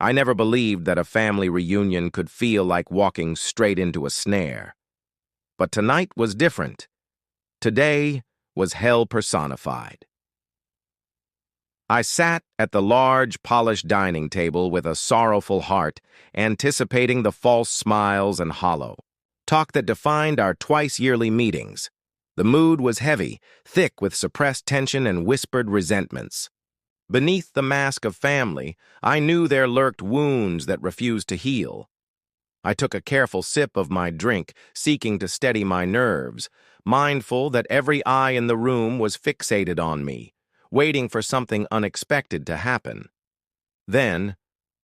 I never believed that a family reunion could feel like walking straight into a snare. But tonight was different. Today was hell personified. I sat at the large, polished dining table with a sorrowful heart, anticipating the false smiles and hollow talk that defined our twice-yearly meetings. The mood was heavy, thick with suppressed tension and whispered resentments. Beneath the mask of family, I knew there lurked wounds that refused to heal. I took a careful sip of my drink, seeking to steady my nerves, mindful that every eye in the room was fixated on me, waiting for something unexpected to happen. Then,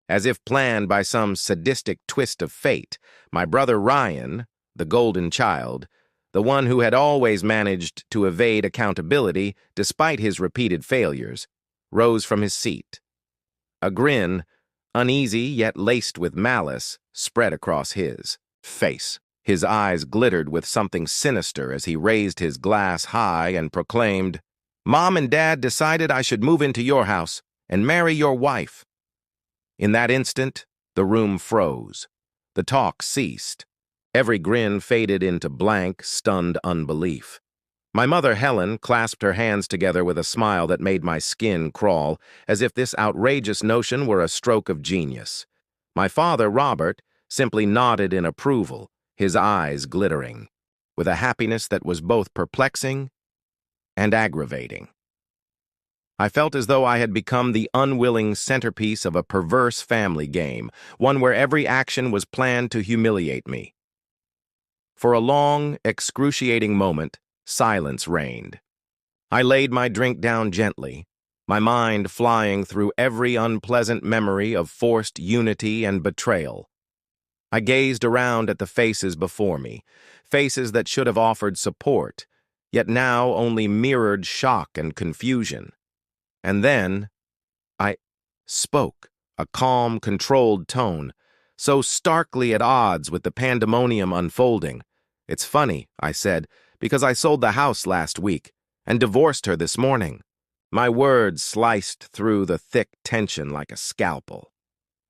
as if planned by some sadistic twist of fate, my brother Ryan, the golden child, the one who had always managed to evade accountability despite his repeated failures, rose from his seat. A grin, uneasy yet laced with malice, spread across his face. His eyes glittered with something sinister as he raised his glass high and proclaimed, "Mom and Dad decided I should move into your house and marry your wife." In that instant, the room froze. The talk ceased. Every grin faded into blank, stunned unbelief. My mother, Helen, clasped her hands together with a smile that made my skin crawl, as if this outrageous notion were a stroke of genius. My father, Robert, simply nodded in approval, his eyes glittering, with a happiness that was both perplexing and aggravating. I felt as though I had become the unwilling centerpiece of a perverse family game, one where every action was planned to humiliate me. For a long, excruciating moment, silence reigned. I laid my drink down gently, my mind flying through every unpleasant memory of forced unity and betrayal. I gazed around at the faces before me, faces that should have offered support, yet now only mirrored shock and confusion. And then, I spoke, a calm, controlled tone, so starkly at odds with the pandemonium unfolding. "It's funny," I said, "because I sold the house last week and divorced her this morning." My words sliced through the thick tension like a scalpel.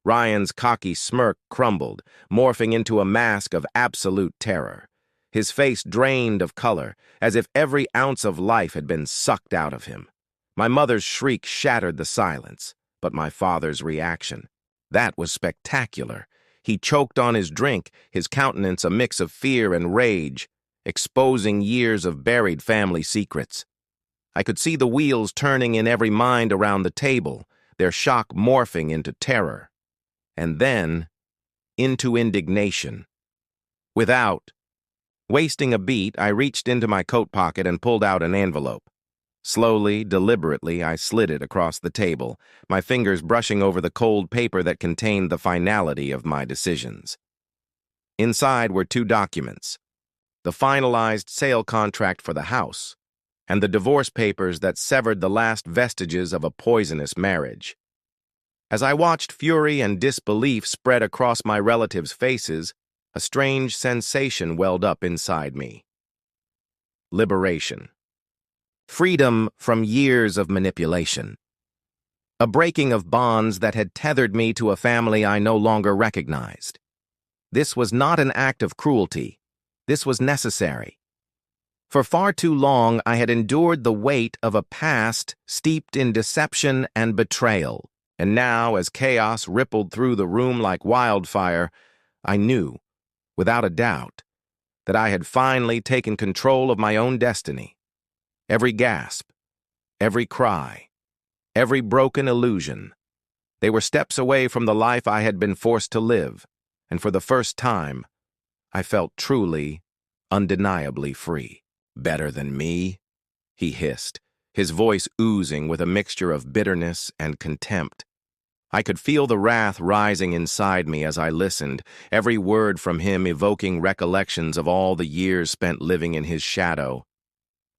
Ryan's cocky smirk crumbled, morphing into a mask of absolute terror. His face drained of color, as if every ounce of life had been sucked out of him. My mother's shriek shattered the silence, but my father's reaction, that was spectacular. He choked on his drink, his countenance a mix of fear and rage, exposing years of buried family secrets. I could see the wheels turning in every mind around the table, their shock morphing into terror. And then, into indignation. Without wasting a beat, I reached into my coat pocket and pulled out an envelope. Slowly, deliberately, I slid it across the table, my fingers brushing over the cold paper that contained the finality of my decisions. Inside were two documents: the finalized sale contract for the house, and the divorce papers that severed the last vestiges of a poisonous marriage. As I watched fury and disbelief spread across my relatives' faces, a strange sensation welled up inside me. Liberation. Freedom from years of manipulation. A breaking of bonds that had tethered me to a family I no longer recognized. This was not an act of cruelty. This was necessary. For far too long, I had endured the weight of a past steeped in deception and betrayal. And now, as chaos rippled through the room like wildfire, I knew, without a doubt, that I had finally taken control of my own destiny. Every gasp, every cry, every broken illusion, they were steps away from the life I had been forced to live, and for the first time, I felt truly, undeniably free. "Better than me?" he hissed, his voice oozing with a mixture of bitterness and contempt. I could feel the wrath rising inside me as I listened, every word from him evoking recollections of all the years spent living in his shadow.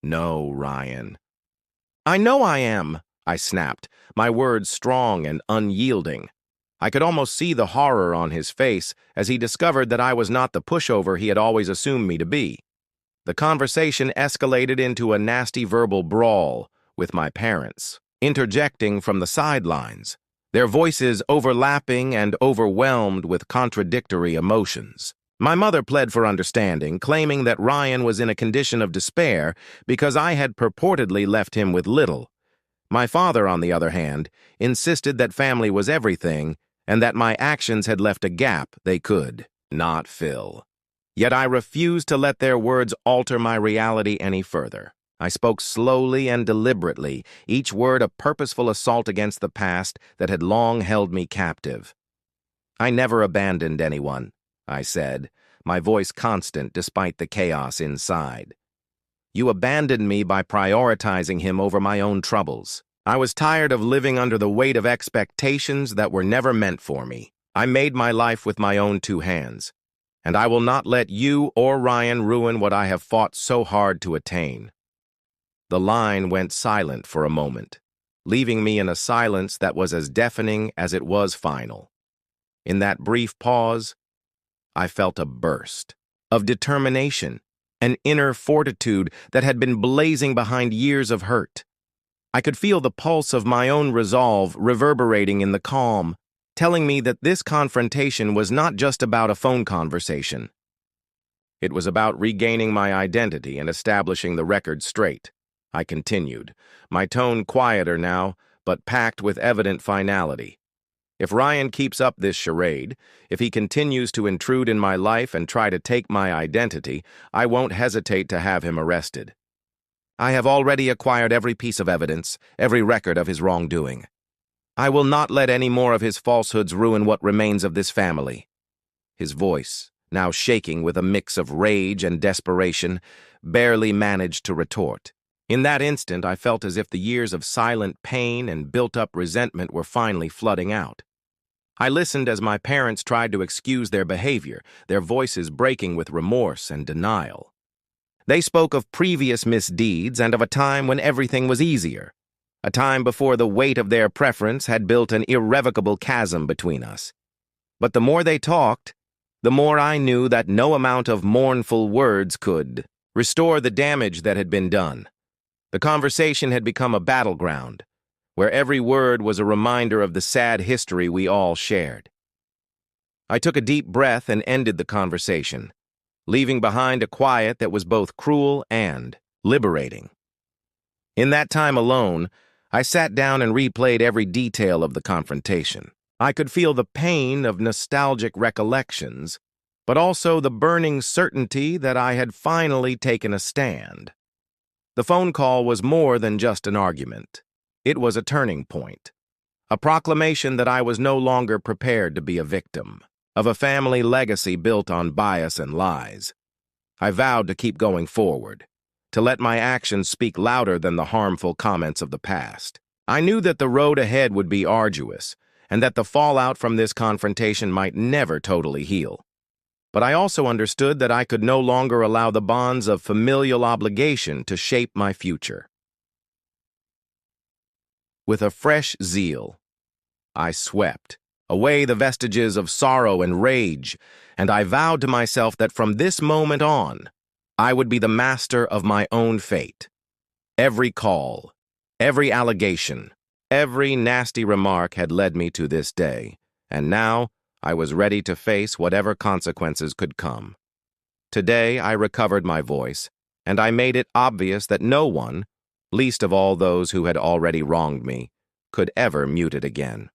"No, Ryan." "I know I am," I snapped, my words strong and unyielding. I could almost see the horror on his face as he discovered that I was not the pushover he had always assumed me to be. The conversation escalated into a nasty verbal brawl with my parents, interjecting from the sidelines. their voices overlapping and overwhelmed with contradictory emotions. My mother pled for understanding, claiming that Ryan was in a condition of despair because I had purportedly left him with little. My father, on the other hand, insisted that family was everything and that my actions had left a gap they could not fill. Yet I refused to let their words alter my reality any further. I spoke slowly and deliberately, each word a purposeful assault against the past that had long held me captive. I never abandoned anyone, I said, my voice constant despite the chaos inside. You abandoned me by prioritizing him over my own troubles. I was tired of living under the weight of expectations that were never meant for me. I made my life with my own two hands, and I will not let you or Ryan ruin what I have fought so hard to attain. The line went silent for a moment, leaving me in a silence that was as deafening as it was final. In that brief pause, I felt a burst of determination, an inner fortitude that had been blazing behind years of hurt. I could feel the pulse of my own resolve reverberating in the calm, telling me that this confrontation was not just about a phone conversation. It was about regaining my identity and establishing the record straight. I continued, my tone quieter now, but packed with evident finality. If Ryan keeps up this charade, if he continues to intrude in my life and try to take my identity, I won't hesitate to have him arrested. I have already acquired every piece of evidence, every record of his wrongdoing. I will not let any more of his falsehoods ruin what remains of this family. His voice, now shaking with a mix of rage and desperation, barely managed to retort. In that instant, I felt as if the years of silent pain and built-up resentment were finally flooding out. I listened as my parents tried to excuse their behavior, their voices breaking with remorse and denial. They spoke of previous misdeeds and of a time when everything was easier, a time before the weight of their preference had built an irrevocable chasm between us. But the more they talked, the more I knew that no amount of mournful words could restore the damage that had been done. The conversation had become a battleground, where every word was a reminder of the sad history we all shared. I took a deep breath and ended the conversation, leaving behind a quiet that was both cruel and liberating. In that time alone, I sat down and replayed every detail of the confrontation. I could feel the pain of nostalgic recollections, but also the burning certainty that I had finally taken a stand. The phone call was more than just an argument. It was a turning point, a proclamation that I was no longer prepared to be a victim of a family legacy built on bias and lies. I vowed to keep going forward, to let my actions speak louder than the harmful comments of the past. I knew that the road ahead would be arduous, and that the fallout from this confrontation might never totally heal. But I also understood that I could no longer allow the bonds of familial obligation to shape my future. With a fresh zeal, I swept away the vestiges of sorrow and rage, and I vowed to myself that from this moment on, I would be the master of my own fate. Every call, every allegation, every nasty remark had led me to this day, and now I was ready to face whatever consequences could come. Today I recovered my voice, and I made it obvious that no one, least of all those who had already wronged me, could ever mute it again.